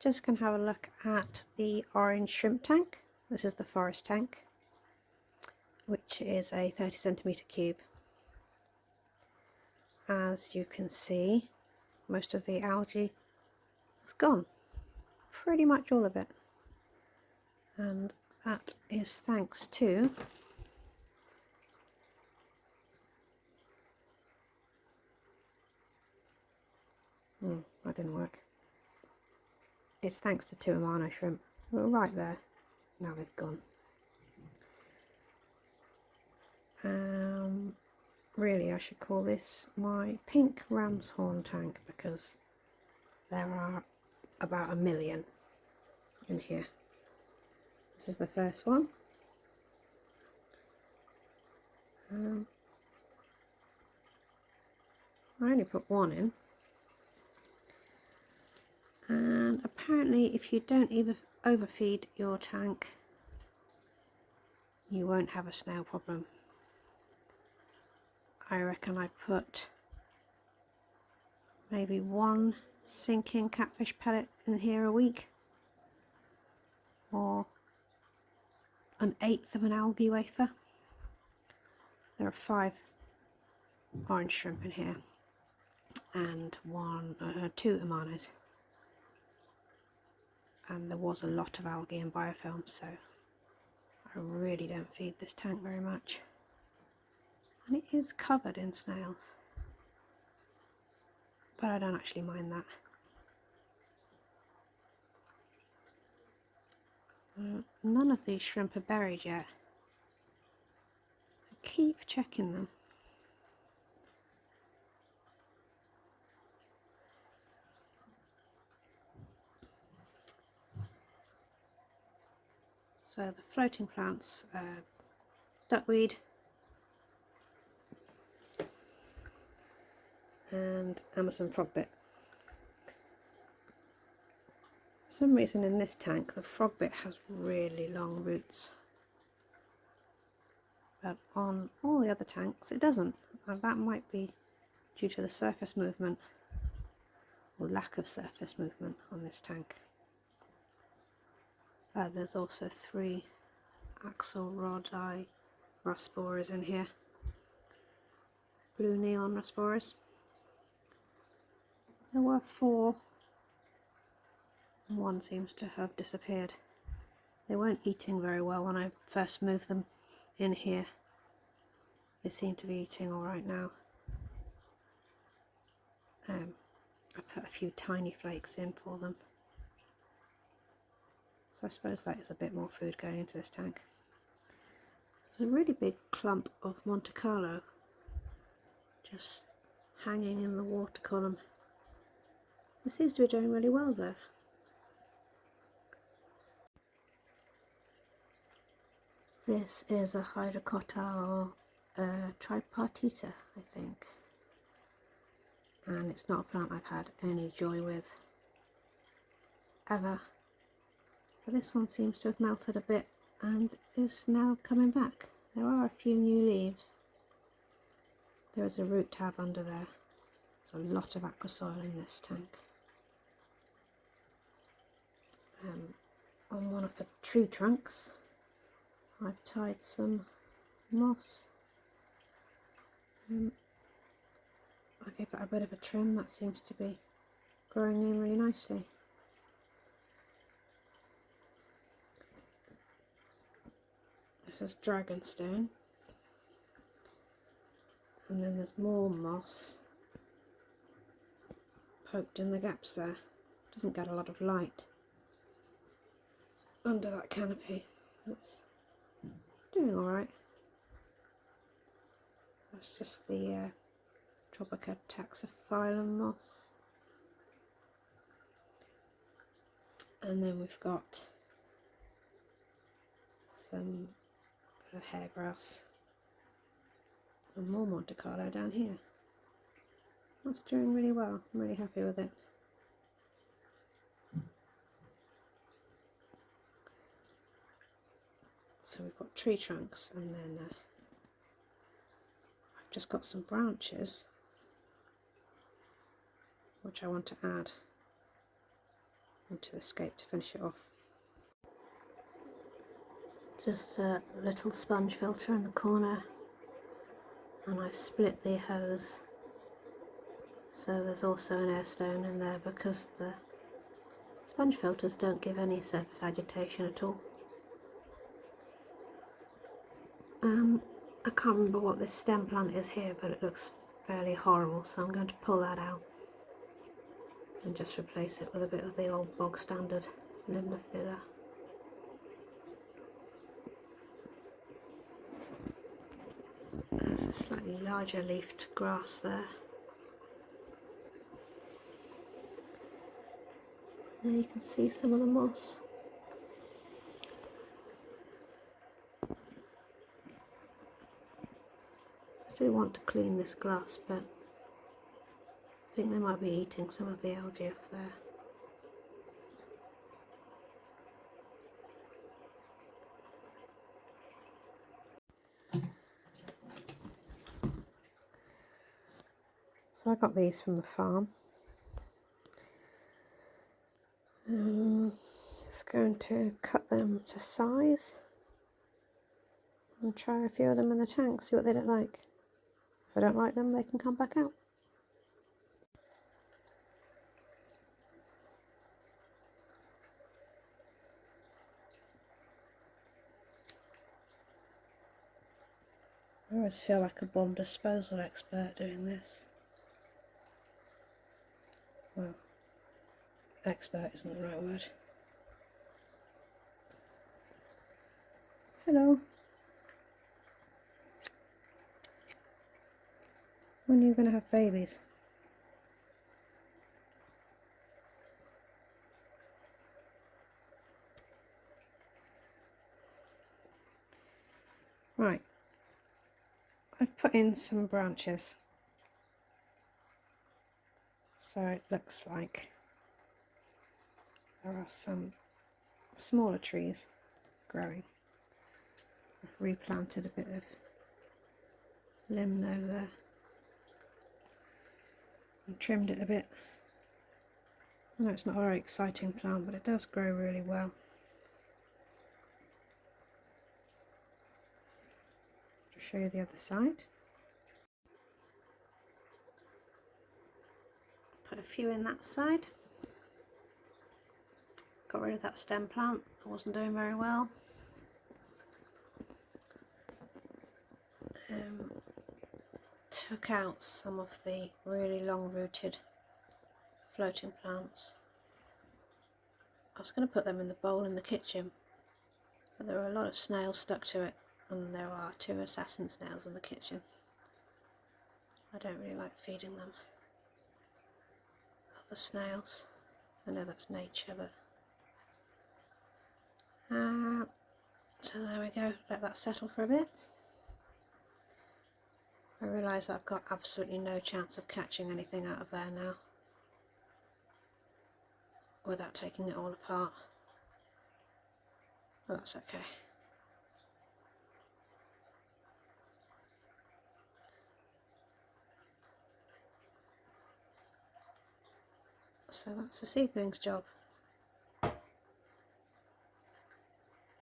just going to have a look at the orange shrimp tank. This is the forest tank, which is a 30cm cube. As you can see, most of the algae is gone, pretty much all of it, and that is thanks to that didn't work. It's thanks to 2 amano shrimp. They were right there, now they've gone. Really, I should call this my pink ram's horn tank, because there are about 1 million in here. This is the first one. I only put 1 in, and apparently if you don't overfeed your tank, you won't have a snail problem. I reckon I put maybe 1 sinking catfish pellet in here a week, or 1/8 of an algae wafer. There are 5 orange shrimp in here and 2 amanos, and there was a lot of algae and biofilm, so I really don't feed this tank very much, and it is covered in snails, but I don't actually mind that. None of these shrimp are buried yet. I keep checking them. So the floating plants, duckweed and Amazon frogbit. For some reason in this tank the frogbit has really long roots, but on all the other tanks it doesn't, and that might be due to the surface movement or lack of surface movement on this tank. There's also 3 axelrodi rasboras in here, blue neon rasboras. There were 4, and 1 seems to have disappeared. They weren't eating very well when I first moved them in here. They seem to be eating alright now. I put a few tiny flakes in for them, so I suppose that is a bit more food going into this tank. There's a really big clump of Monte Carlo just hanging in the water column. It seems to be doing really well there. This is a Hydrocotta tripartita, I think, and it's not a plant I've had any joy with ever, but this one seems to have melted a bit and is now coming back. There are a few new leaves. There is a root tab under there. There's a lot of aqua soil in this tank. On one of the tree trunks I've tied some moss. I gave it a bit of a trim. That seems to be growing in really nicely. This is dragonstone, and then there's more moss poked in the gaps there. Doesn't get a lot of light under that canopy. It's doing alright. That's just the Tropica taxophyllum moss. And then we've got some hairgrass and more Monte Carlo down here. That's doing really well. I'm really happy with it. So we've got tree trunks, and then I've just got some branches which I want to add. into the scape to finish it off. Just a little sponge filter in the corner, and I've split the hose so there's also an air stone in there because the sponge filters don't give any surface agitation at all. I can't remember what this stem plant is here, but it looks fairly horrible, so I'm going to pull that out and just replace it with a bit of the old bog standard limner filler. There's a slightly larger leafed grass there. There you can see some of the moss. I do want to clean this glass, but I think they might be eating some of the algae off there. So I got these from the farm. Just going to cut them to size and try a few of them in the tank, see what they look like. If I don't like them, they can come back out. I always feel like a bomb disposal expert doing this. Well, expert isn't the right word. Hello. When are you going to have babies? Right. I've put in some branches, so it looks like there are some smaller trees growing. I've replanted a bit of limno there and trimmed it a bit. I know it's not a very exciting plant, but it does grow really well. To show you the other side. Put a few in that side. Got rid of that stem plant, it wasn't doing very well. Took out some of the really long rooted floating plants. I was going to put them in the bowl in the kitchen, but there were a lot of snails stuck to it, and there are 2 assassin snails in the kitchen. I don't really like feeding them other snails. I know that's nature, but so there we go, let that settle for a bit. I realise that I've got absolutely no chance of catching anything out of there now without taking it all apart. Well, that's okay. So that's the seedling's job.